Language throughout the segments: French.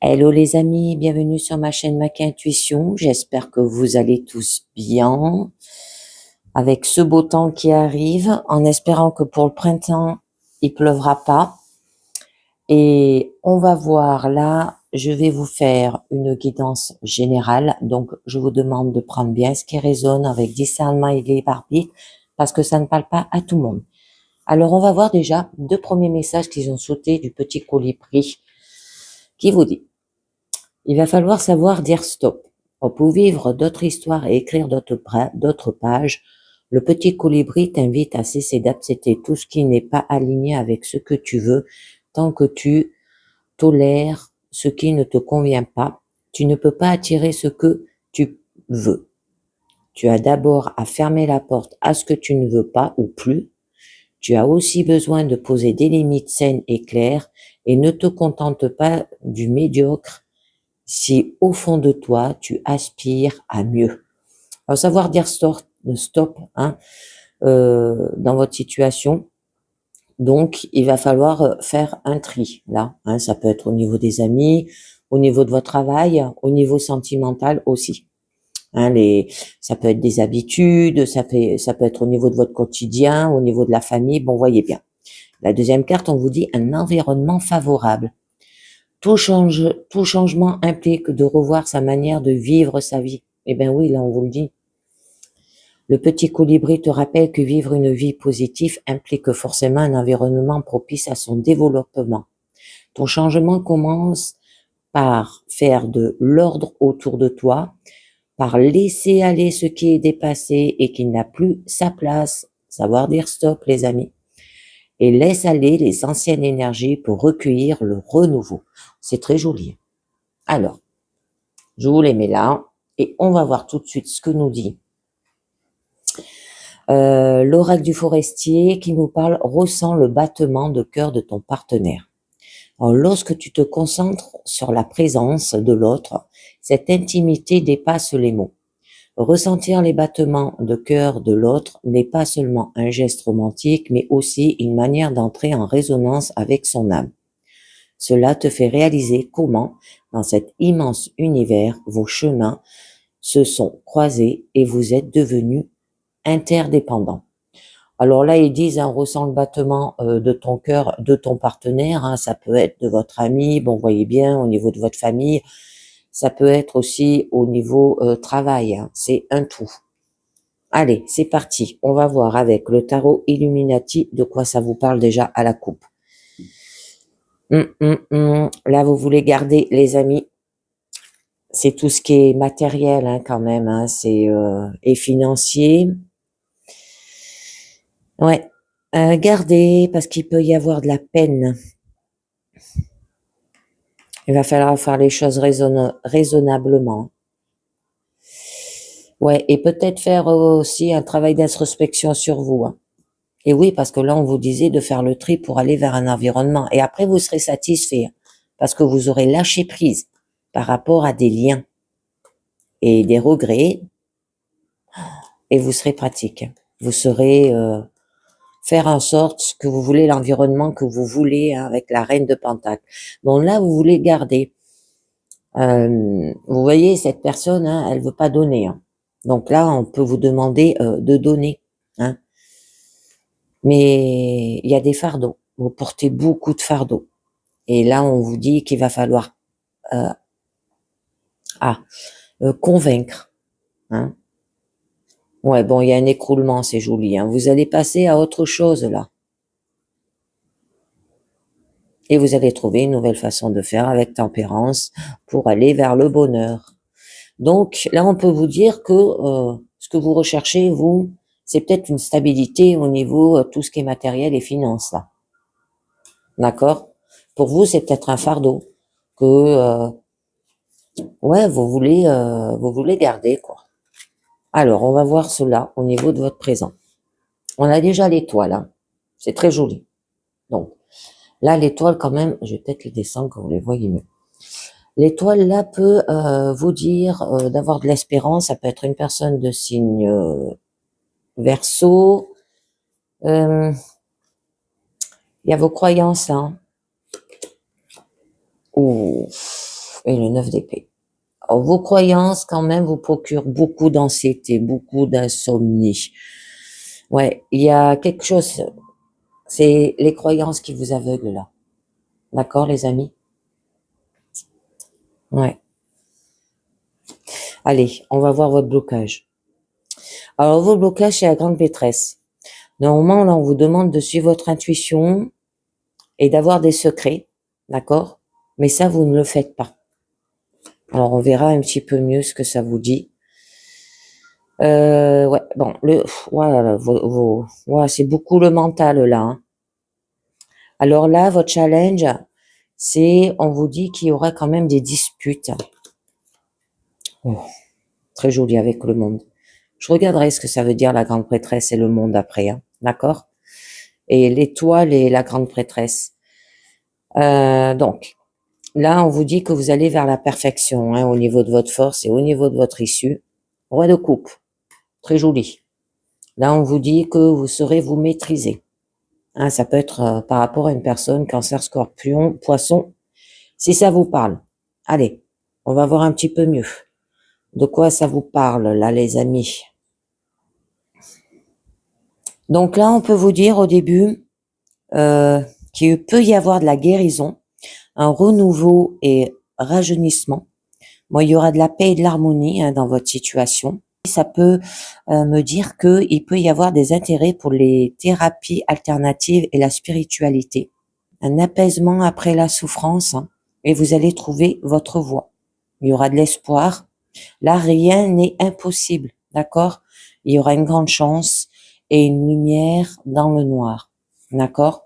Hello les amis, bienvenue sur ma chaîne Mac Intuition. J'espère que vous allez tous bien avec ce beau temps qui arrive, en espérant que pour le printemps, il pleuvra pas. Et on va voir là, je vais vous faire une guidance générale. Donc, je vous demande de prendre bien ce qui résonne avec discernement et libre arbitre parce que ça ne parle pas à tout le monde. Alors, on va voir déjà deux premiers messages qui ont sauté du petit colibri qui vous dit: il va falloir savoir dire stop. Pour vivre d'autres histoires et écrire d'autres pages, le petit colibri t'invite à cesser d'accepter tout ce qui n'est pas aligné avec ce que tu veux, tant que tu tolères ce qui ne te convient pas. Tu ne peux pas attirer ce que tu veux. Tu as d'abord à fermer la porte à ce que tu ne veux pas ou plus. Tu as aussi besoin de poser des limites saines et claires et ne te contente pas du médiocre si au fond de toi, tu aspires à mieux. Alors, savoir dire stop hein, dans votre situation. Donc, il va falloir faire un tri là. Hein, ça peut être au niveau des amis, au niveau de votre travail, au niveau sentimental aussi. Hein, ça peut être des habitudes, ça peut être au niveau de votre quotidien, au niveau de la famille. Bon, voyez bien. La deuxième carte, on vous dit un environnement favorable. Tout changement implique de revoir sa manière de vivre sa vie. Eh bien oui, là on vous le dit. Le petit colibri te rappelle que vivre une vie positive implique forcément un environnement propice à son développement. Ton changement commence par faire de l'ordre autour de toi, par laisser aller ce qui est dépassé et qui n'a plus sa place. Savoir dire stop, les amis. Et laisse aller les anciennes énergies pour recueillir le renouveau. C'est très joli. Alors, je vous les mets là et on va voir tout de suite ce que nous dit l'oracle du forestier qui nous parle: ressens le battement de cœur de ton partenaire. Alors, lorsque tu te concentres sur la présence de l'autre, cette intimité dépasse les mots. Ressentir les battements de cœur de l'autre n'est pas seulement un geste romantique, mais aussi une manière d'entrer en résonance avec son âme. Cela te fait réaliser comment, dans cet immense univers, vos chemins se sont croisés et vous êtes devenus interdépendants. Alors là, ils disent, ressens le battement de ton cœur, de ton partenaire, hein, ça peut être de votre ami, bon, voyez bien, au niveau de votre famille, ça peut être aussi au niveau travail, hein, c'est un tout. Allez, c'est parti, on va voir avec le tarot Illuminati de quoi ça vous parle déjà à la coupe. Là, vous voulez garder, les amis, c'est tout ce qui est matériel hein, quand même, hein, c'est et financier. Ouais, gardez parce qu'il peut y avoir de la peine. Il va falloir faire les choses raisonnablement. Ouais, et peut-être faire aussi un travail d'introspection sur vous. Hein. Et oui, parce que là, on vous disait de faire le tri pour aller vers un environnement. Et après, vous serez satisfait parce que vous aurez lâché prise par rapport à des liens et des regrets et vous serez pratique. Vous saurez faire en sorte que vous voulez l'environnement que vous voulez hein, avec la reine de Pentacle. Bon, là, vous voulez garder. Vous voyez, cette personne, hein, elle veut pas donner. Hein. Donc là, on peut vous demander de donner. Hein. Mais il y a des fardeaux. Vous portez beaucoup de fardeaux. Et là, on vous dit qu'il va falloir convaincre. Hein. Ouais, bon, il y a un écroulement, c'est joli. Hein. Vous allez passer à autre chose là. Et vous allez trouver une nouvelle façon de faire avec tempérance pour aller vers le bonheur. Donc là, on peut vous dire que ce que vous recherchez, vous, c'est peut-être une stabilité au niveau tout ce qui est matériel et finances là. D'accord? Pour vous, c'est peut-être un fardeau que ouais, vous voulez garder quoi. Alors, on va voir cela au niveau de votre présent. On a déjà l'étoile, hein. C'est très joli. Donc là, l'étoile quand même, je vais peut-être les descendre que vous les voyez mieux. L'étoile là peut vous dire d'avoir de l'espérance. Ça peut être une personne de signe Verseau. Il y a vos croyances là. Hein. Ouh. et le 9 d'épée. Alors, vos croyances, quand même, vous procurent beaucoup d'anxiété, beaucoup d'insomnie. Ouais, il y a quelque chose, c'est les croyances qui vous aveuglent là. D'accord, les amis? Ouais. Allez, on va voir votre blocage. Alors, vos blocages, c'est la grande maîtresse. Normalement, là, on vous demande de suivre votre intuition et d'avoir des secrets. D'accord? Mais ça, vous ne le faites pas. Alors, on verra un petit peu mieux ce que ça vous dit. Ouais, bon, voilà, ouais, c'est beaucoup le mental, là, hein. Alors là, votre challenge, c'est, on vous dit qu'il y aura quand même des disputes. Oh, très joli avec le monde. Je regarderai ce que ça veut dire la grande prêtresse et le monde après, hein, d'accord? Et l'étoile et la grande prêtresse. Donc, là, on vous dit que vous allez vers la perfection, hein, au niveau de votre force et au niveau de votre issue. Roi de coupe, très joli. Là, on vous dit que vous saurez vous maîtriser. Hein, ça peut être par rapport à une personne, cancer, scorpion, poisson, si ça vous parle. Allez, on va voir un petit peu mieux. De quoi ça vous parle, là, les amis? Donc là, on peut vous dire au début qu'il peut y avoir de la guérison, un renouveau et rajeunissement. Bon, il y aura de la paix et de l'harmonie, hein, dans votre situation. Ça peut me dire qu'il peut y avoir des intérêts pour les thérapies alternatives et la spiritualité. Un apaisement après la souffrance, hein, et vous allez trouver votre voie. Il y aura de l'espoir. Là, rien n'est impossible, d'accord? Il y aura une grande chance et une lumière dans le noir, d'accord?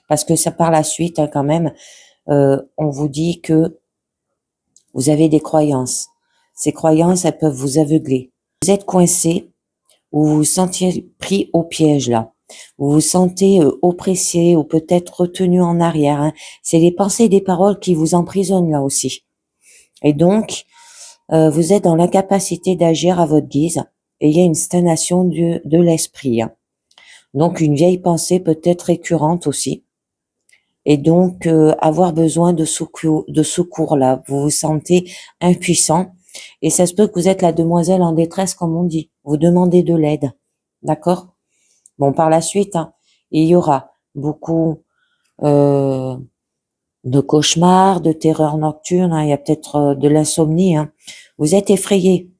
Parce que ça, par la suite, hein, quand même, on vous dit que vous avez des croyances. Ces croyances, elles peuvent vous aveugler. Vous êtes coincé ou vous vous sentez pris au piège là. Vous vous sentez oppressé ou peut-être retenu en arrière, hein. C'est les pensées et les paroles qui vous emprisonnent là aussi. Et donc, vous êtes dans l'incapacité d'agir à votre guise et il y a une stagnation de l'esprit, hein. Donc, une vieille pensée peut être récurrente aussi. Et donc, avoir besoin de secours là. Vous vous sentez impuissant. Et ça se peut que vous êtes la demoiselle en détresse, comme on dit. Vous demandez de l'aide. D'accord? Bon, par la suite, hein, il y aura beaucoup de cauchemars, de terreurs nocturnes, hein. Il y a peut-être de l'insomnie, hein. Vous êtes effrayé.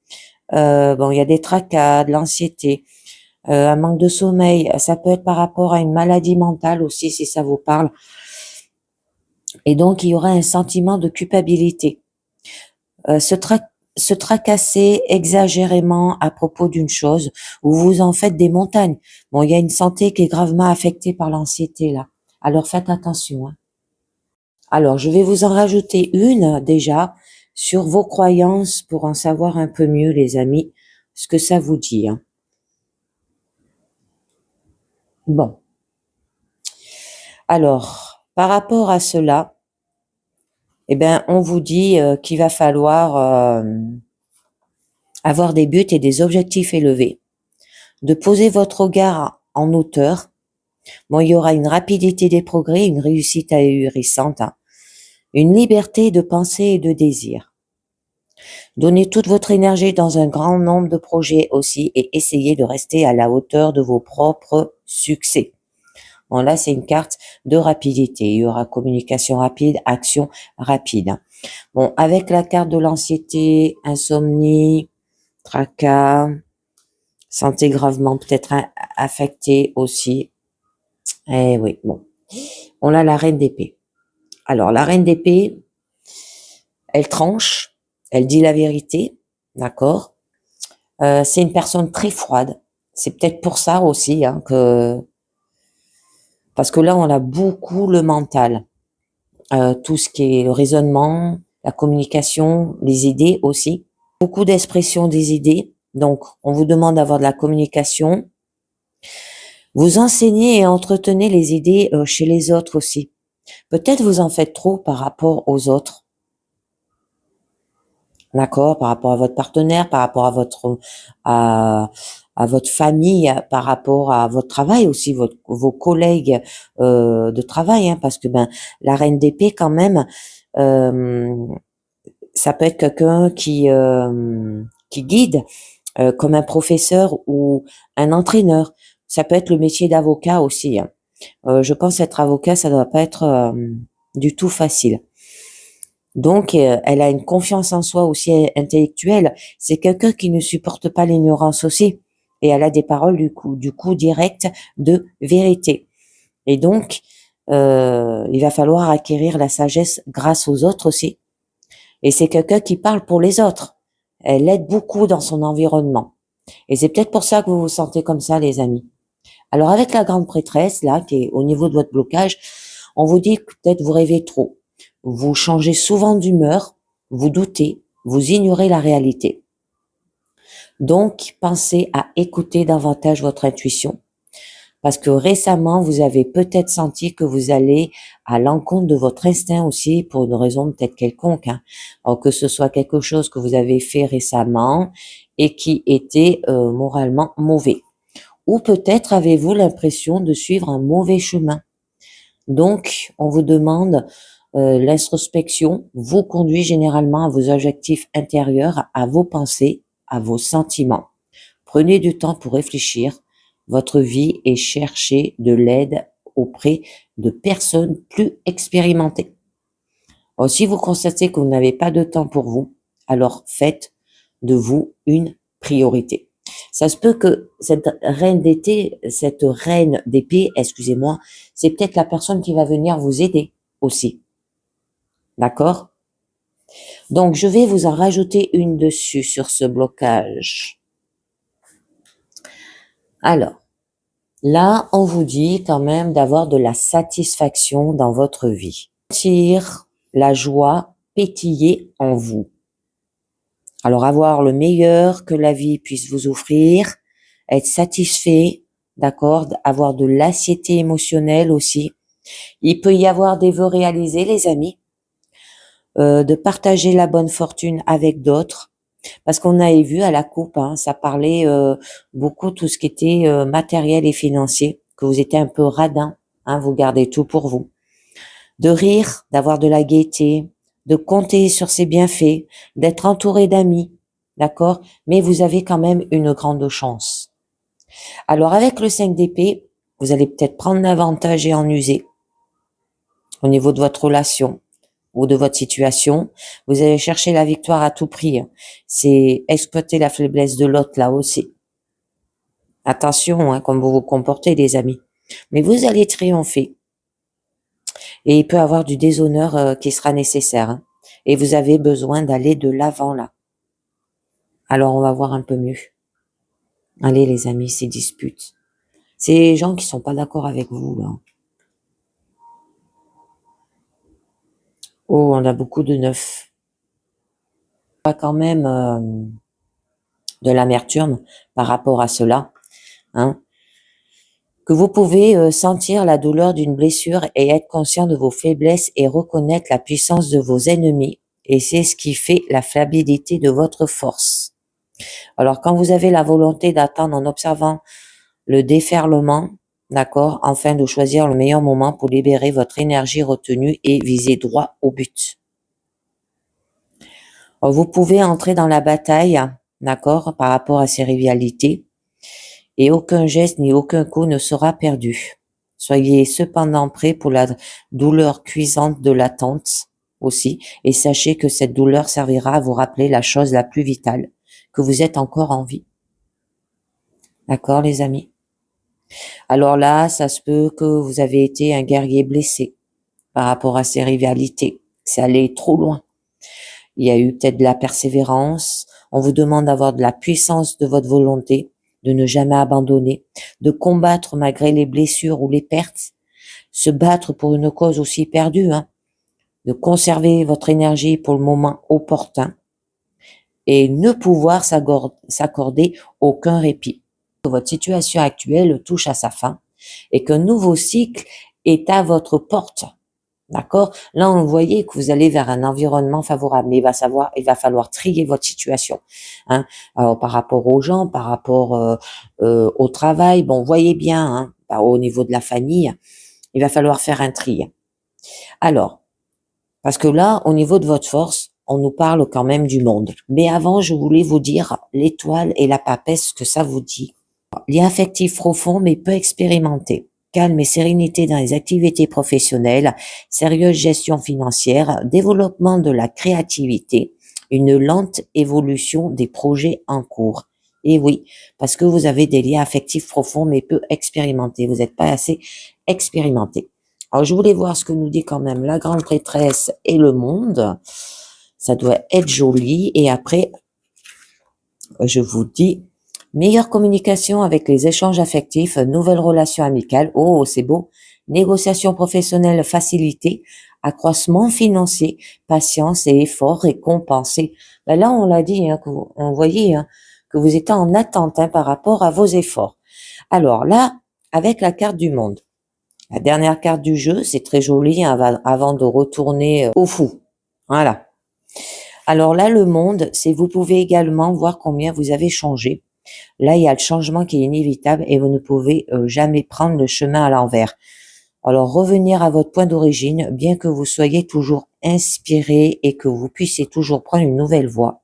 Bon, il y a des tracas, de l'anxiété, un manque de sommeil. Ça peut être par rapport à une maladie mentale aussi, si ça vous parle. Et donc, il y aura un sentiment de culpabilité. Se tracasser exagérément à propos d'une chose, ou vous en faites des montagnes. Bon, il y a une santé qui est gravement affectée par l'anxiété, là. Alors, faites attention, hein. Alors, je vais vous en rajouter une, déjà, sur vos croyances pour en savoir un peu mieux, les amis, ce que ça vous dit, hein. Bon. Alors, par rapport à cela, eh ben, on vous dit qu'il va falloir avoir des buts et des objectifs élevés, de poser votre regard en hauteur. Bon, il y aura une rapidité des progrès, une réussite ahurissante, hein, une liberté de pensée et de désir. Donnez toute votre énergie dans un grand nombre de projets aussi et essayez de rester à la hauteur de vos propres succès. Bon, là, c'est une carte de rapidité. Il y aura communication rapide, action rapide, hein. Bon, avec la carte de l'anxiété, insomnie, tracas, santé gravement peut-être affectée aussi. Eh oui, bon. On a la reine d'épée. Alors, la reine d'épée, elle tranche, elle dit la vérité, d'accord? C'est une personne très froide. C'est peut-être pour ça aussi, hein, parce que là, on a beaucoup le mental. Tout ce qui est le raisonnement, la communication, les idées aussi. Beaucoup d'expression des idées. Donc, on vous demande d'avoir de la communication. Vous enseignez et entretenez les idées chez les autres aussi. Peut-être vous en faites trop par rapport aux autres. D'accord? Par rapport à votre partenaire, par rapport à votre famille, par rapport à votre travail aussi, vos collègues de travail, hein, parce que ben la reine d'épée quand même, ça peut être quelqu'un qui guide, comme un professeur ou un entraîneur. Ça peut être le métier d'avocat aussi, hein. Je pense être avocat, ça doit pas être du tout facile. Donc, elle a une confiance en soi aussi intellectuelle. C'est quelqu'un qui ne supporte pas l'ignorance aussi. Et elle a des paroles du coup directes de vérité. Et donc, il va falloir acquérir la sagesse grâce aux autres aussi. Et c'est quelqu'un qui parle pour les autres. Elle aide beaucoup dans son environnement. Et c'est peut-être pour ça que vous vous sentez comme ça, les amis. Alors, avec la grande prêtresse, là, qui est au niveau de votre blocage, on vous dit que peut-être vous rêvez trop. Vous changez souvent d'humeur, vous doutez, vous ignorez la réalité. Donc, pensez à écouter davantage votre intuition. Parce que récemment, vous avez peut-être senti que vous allez à l'encontre de votre instinct aussi, pour une raison peut-être quelconque, hein. Alors que ce soit quelque chose que vous avez fait récemment et qui était moralement mauvais. Ou peut-être avez-vous l'impression de suivre un mauvais chemin. Donc, on vous demande, l'introspection vous conduit généralement à vos objectifs intérieurs, à vos pensées, à vos sentiments. Prenez du temps pour réfléchir votre vie et cherchez de l'aide auprès de personnes plus expérimentées. Alors, si vous constatez que vous n'avez pas de temps pour vous, alors faites de vous une priorité. Ça se peut que cette reine d'épée, excusez-moi, c'est peut-être la personne qui va venir vous aider aussi. D'accord? Donc, je vais vous en rajouter une dessus sur ce blocage. Alors, là, on vous dit quand même d'avoir de la satisfaction dans votre vie. Sentir la joie pétiller en vous. Alors, avoir le meilleur que la vie puisse vous offrir, être satisfait, d'accord, avoir de l'assiété émotionnelle aussi. Il peut y avoir des vœux réalisés, les amis, de partager la bonne fortune avec d'autres, parce qu'on avait vu à la coupe, hein, ça parlait beaucoup tout ce qui était matériel et financier, que vous étiez un peu radin, hein, vous gardez tout pour vous. De rire, d'avoir de la gaieté, de compter sur ses bienfaits, d'être entouré d'amis, d'accord? Mais vous avez quand même une grande chance. Alors avec le 5 d'épée, vous allez peut-être prendre l'avantage et en user au niveau de votre relation ou de votre situation. Vous allez chercher la victoire à tout prix. C'est exploiter la faiblesse de l'autre là aussi. Attention, hein, comme vous vous comportez, les amis. Mais vous allez triompher. Et il peut y avoir du déshonneur qui sera nécessaire, hein. Et vous avez besoin d'aller de l'avant là. Alors on va voir un peu mieux. Allez les amis, ces disputes. Ces gens qui sont pas d'accord avec vous là. Oh, on a beaucoup de neuf. Pas quand même de l'amertume par rapport à cela, hein. Que vous pouvez sentir la douleur d'une blessure et être conscient de vos faiblesses et reconnaître la puissance de vos ennemis. Et c'est ce qui fait la fiabilité de votre force. Alors, quand vous avez la volonté d'attendre en observant le déferlement, d'accord, afin de choisir le meilleur moment pour libérer votre énergie retenue et viser droit au but. Alors, vous pouvez entrer dans la bataille, d'accord, par rapport à ces rivalités, et aucun geste ni aucun coup ne sera perdu. Soyez cependant prêts pour la douleur cuisante de l'attente aussi, et sachez que cette douleur servira à vous rappeler la chose la plus vitale, que vous êtes encore en vie. D'accord, les amis? Alors là, ça se peut que vous avez été un guerrier blessé par rapport à ces rivalités. C'est allé trop loin. Il y a eu peut-être de la persévérance. On vous demande d'avoir de la puissance de votre volonté, de ne jamais abandonner, de combattre malgré les blessures ou les pertes, se battre pour une cause aussi perdue, hein, de conserver votre énergie pour le moment opportun et ne pouvoir s'accorder aucun répit. Votre situation actuelle touche à sa fin et qu'un nouveau cycle est à votre porte. D'accord? Là, on voyait que vous allez vers un environnement favorable, mais il va falloir trier votre situation, hein. Alors, par rapport aux gens, par rapport au travail, bon, voyez bien, hein, au niveau de la famille, il va falloir faire un tri. Alors, parce que là, au niveau de votre force, on nous parle quand même du monde. Mais avant, je voulais vous dire l'étoile et la papesse, ce que ça vous dit. Lien affectif profond mais peu expérimenté. Calme et sérénité dans les activités professionnelles, sérieuse gestion financière, développement de la créativité, une lente évolution des projets en cours. Et oui, parce que vous avez des liens affectifs profonds mais peu expérimentés. Vous n'êtes pas assez expérimenté. Alors, je voulais voir ce que nous dit quand même la grande prêtresse et le monde. Ça doit être joli. Et après, je vous dis, meilleure communication avec les échanges affectifs, nouvelles relations amicales. Oh, c'est beau. Négociation professionnelle facilitée, accroissement financier, patience et effort récompensés. Ben là, on l'a dit, hein, on voyait hein, que vous étiez en attente hein, par rapport à vos efforts. Alors là, avec la carte du monde. La dernière carte du jeu, c'est très joli hein, avant de retourner au fou. Voilà. Alors là, le monde, c'est vous pouvez également voir combien vous avez changé. Là, il y a le changement qui est inévitable et vous ne pouvez jamais prendre le chemin à l'envers. Alors, revenir à votre point d'origine, bien que vous soyez toujours inspiré et que vous puissiez toujours prendre une nouvelle voie.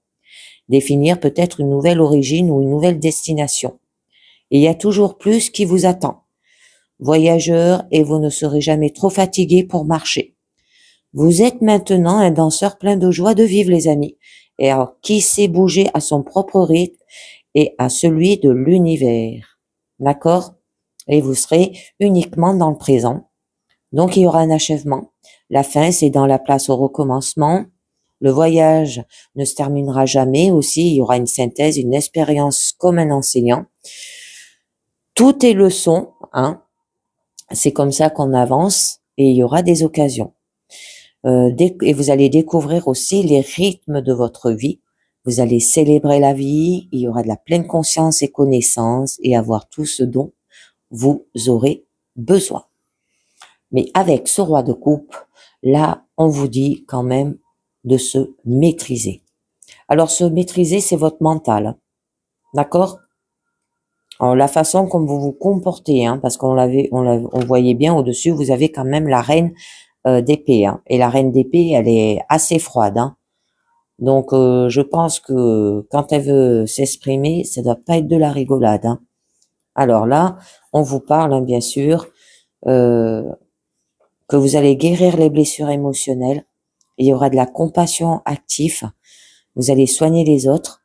Définir peut-être une nouvelle origine ou une nouvelle destination. Et il y a toujours plus qui vous attend. Voyageur, et vous ne serez jamais trop fatigué pour marcher. Vous êtes maintenant un danseur plein de joie de vivre, les amis. Et alors, qui sait bouger à son propre rythme et à celui de l'univers. D'accord? Et vous serez uniquement dans le présent. Donc, il y aura un achèvement. La fin, c'est dans la place au recommencement. Le voyage ne se terminera jamais. Aussi, il y aura une synthèse, une expérience comme un enseignant. Tout est leçon, hein. C'est comme ça qu'on avance et il y aura des occasions. Et vous allez découvrir aussi les rythmes de votre vie. Vous allez célébrer la vie, il y aura de la pleine conscience et connaissance et avoir tout ce dont vous aurez besoin. Mais avec ce roi de coupe, là, on vous dit quand même de se maîtriser. Alors, se maîtriser, c'est votre mental. D'accord? Alors, la façon comme vous vous comportez, hein, parce on voyait bien au-dessus, vous avez quand même la reine d'épée. Hein, et la reine d'épée, elle est assez froide. Hein. Donc, je pense que quand elle veut s'exprimer, ça doit pas être de la rigolade. Hein. Alors là, on vous parle, hein, bien sûr, que vous allez guérir les blessures émotionnelles. Il y aura de la compassion active. Vous allez soigner les autres.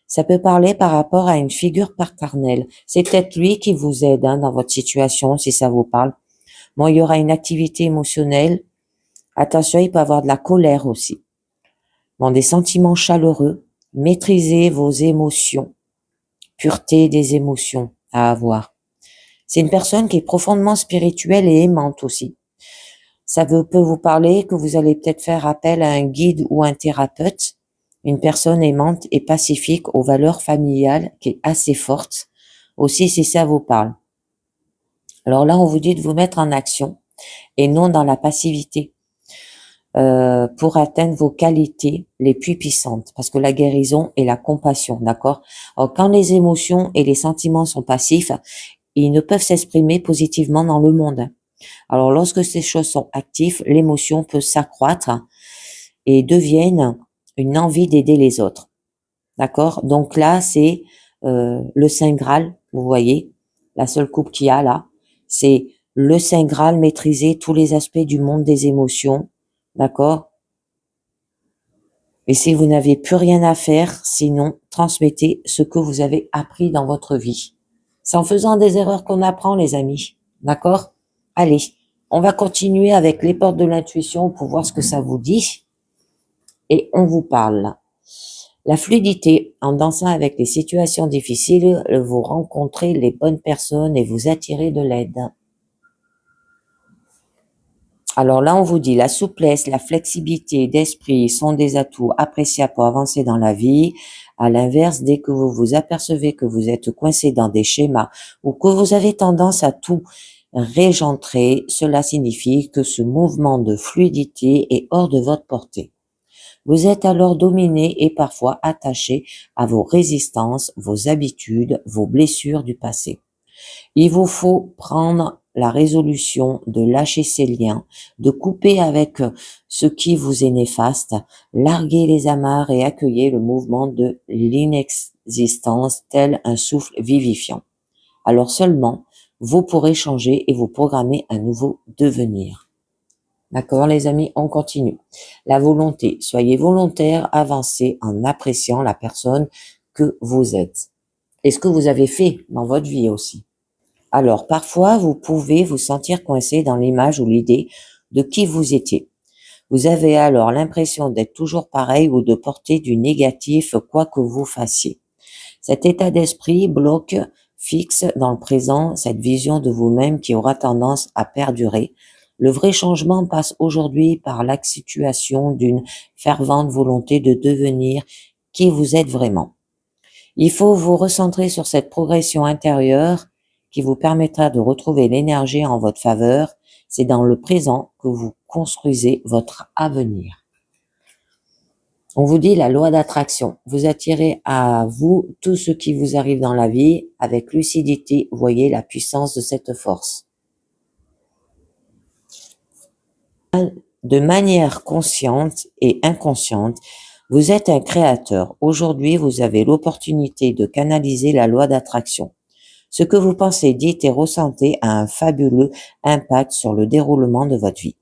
Ça peut parler par rapport à une figure paternelle. C'est peut-être lui qui vous aide hein, dans votre situation, si ça vous parle. Bon, il y aura une activité émotionnelle. Attention, il peut y avoir de la colère aussi. Bon, des sentiments chaleureux. Maîtrisez vos émotions. Pureté des émotions à avoir. C'est une personne qui est profondément spirituelle et aimante aussi. Ça peut vous parler que vous allez peut-être faire appel à un guide ou un thérapeute, une personne aimante et pacifique aux valeurs familiales qui est assez forte, aussi si ça vous parle. Alors là, on vous dit de vous mettre en action et non dans la passivité pour atteindre vos qualités les plus puissantes, parce que la guérison et la compassion, d'accord? Alors, quand les émotions et les sentiments sont passifs, ils ne peuvent s'exprimer positivement dans le monde. Alors, lorsque ces choses sont actives, l'émotion peut s'accroître et devienne une envie d'aider les autres. D'accord? Donc là, c'est le Saint Graal, vous voyez, la seule coupe qu'il y a là, c'est le Saint Graal, maîtriser tous les aspects du monde des émotions. D'accord? Et si vous n'avez plus rien à faire, sinon, transmettez ce que vous avez appris dans votre vie. C'est en faisant des erreurs qu'on apprend, les amis. D'accord? Allez, on va continuer avec les portes de l'intuition pour voir ce que ça vous dit. Et on vous parle. La fluidité, en dansant avec les situations difficiles, vous rencontrez les bonnes personnes et vous attirez de l'aide. Alors là, on vous dit la souplesse, la flexibilité d'esprit sont des atouts appréciables pour avancer dans la vie. À l'inverse, dès que vous vous apercevez que vous êtes coincé dans des schémas ou que vous avez tendance à tout régentrer, cela signifie que ce mouvement de fluidité est hors de votre portée. Vous êtes alors dominé et parfois attaché à vos résistances, vos habitudes, vos blessures du passé. Il vous faut prendre la résolution de lâcher ces liens, de couper avec ce qui vous est néfaste, larguez les amarres et accueillez le mouvement de l'inexistence tel un souffle vivifiant. Alors seulement, vous pourrez changer et vous programmer un nouveau devenir. D'accord, les amis, on continue. La volonté. Soyez volontaire, avancez en appréciant la personne que vous êtes. Et ce que vous avez fait dans votre vie aussi. Alors, parfois, vous pouvez vous sentir coincé dans l'image ou l'idée de qui vous étiez. Vous avez alors l'impression d'être toujours pareil ou de porter du négatif quoi que vous fassiez. Cet état d'esprit bloque, fixe dans le présent cette vision de vous-même qui aura tendance à perdurer. Le vrai changement passe aujourd'hui par l'accentuation d'une fervente volonté de devenir qui vous êtes vraiment. Il faut vous recentrer sur cette progression intérieure qui vous permettra de retrouver l'énergie en votre faveur. C'est dans le présent que vous construisez votre avenir. On vous dit la loi d'attraction. Vous attirez à vous tout ce qui vous arrive dans la vie avec lucidité. Voyez la puissance de cette force. De manière consciente et inconsciente, vous êtes un créateur. Aujourd'hui, vous avez l'opportunité de canaliser la loi d'attraction. Ce que vous pensez, dites et ressentez a un fabuleux impact sur le déroulement de votre vie.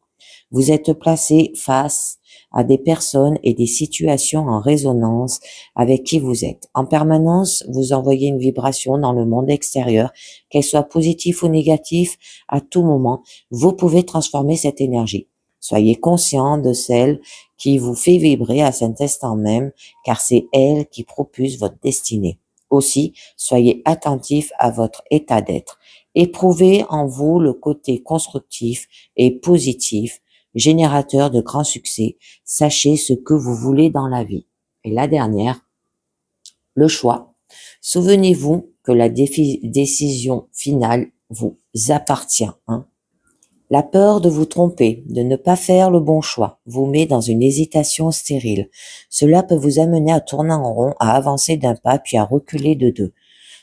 Vous êtes placé face à des personnes et des situations en résonance avec qui vous êtes. En permanence, vous envoyez une vibration dans le monde extérieur, qu'elle soit positive ou négative, à tout moment, vous pouvez transformer cette énergie. Soyez conscient de celle qui vous fait vibrer à cet instant même, car c'est elle qui propulse votre destinée. Aussi, soyez attentif à votre état d'être. Éprouvez en vous le côté constructif et positif, générateur de grands succès. Sachez ce que vous voulez dans la vie. Et la dernière, le choix. Souvenez-vous que la décision finale vous appartient. La peur de vous tromper, de ne pas faire le bon choix, vous met dans une hésitation stérile. Cela peut vous amener à tourner en rond, à avancer d'un pas, puis à reculer de deux.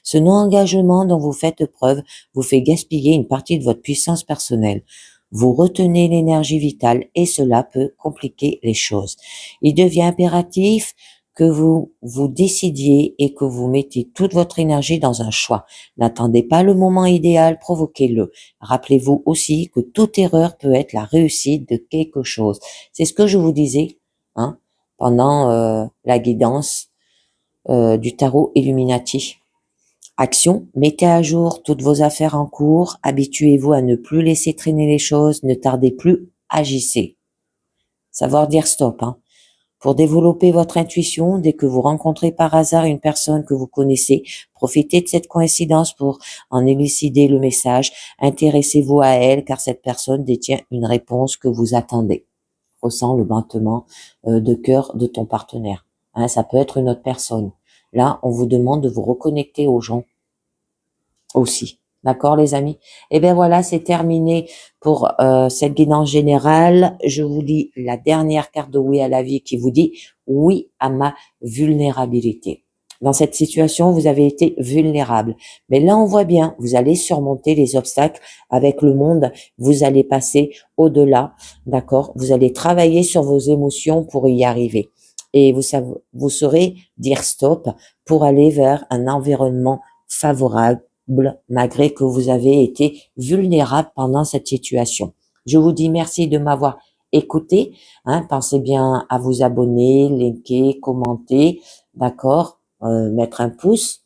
Ce non-engagement dont vous faites preuve vous fait gaspiller une partie de votre puissance personnelle. Vous retenez l'énergie vitale et cela peut compliquer les choses. Il devient impératif que vous vous décidiez et que vous mettez toute votre énergie dans un choix. N'attendez pas le moment idéal, provoquez-le. Rappelez-vous aussi que toute erreur peut être la réussite de quelque chose. C'est ce que je vous disais pendant la guidance du tarot Illuminati. Action, mettez à jour toutes vos affaires en cours, habituez-vous à ne plus laisser traîner les choses, ne tardez plus, agissez. Savoir dire stop. Pour développer votre intuition, dès que vous rencontrez par hasard une personne que vous connaissez, profitez de cette coïncidence pour en élucider le message. Intéressez-vous à elle car cette personne détient une réponse que vous attendez. Ressens le battement de cœur de ton partenaire. Ça peut être une autre personne. Là, on vous demande de vous reconnecter aux gens aussi. D'accord, les amis? Et bien voilà, c'est terminé pour cette guidance générale. Je vous lis la dernière carte de oui à la vie qui vous dit oui à ma vulnérabilité. Dans cette situation, vous avez été vulnérable. Mais là, on voit bien, vous allez surmonter les obstacles avec le monde. Vous allez passer au-delà, d'accord? Vous allez travailler sur vos émotions pour y arriver. Et vous saurez dire stop pour aller vers un environnement favorable malgré que vous avez été vulnérable pendant cette situation. Je vous dis merci de m'avoir écouté. Pensez bien à vous abonner, liker, commenter, d'accord, mettre un pouce.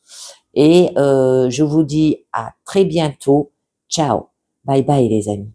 Et je vous dis à très bientôt. Ciao. Bye bye les amis.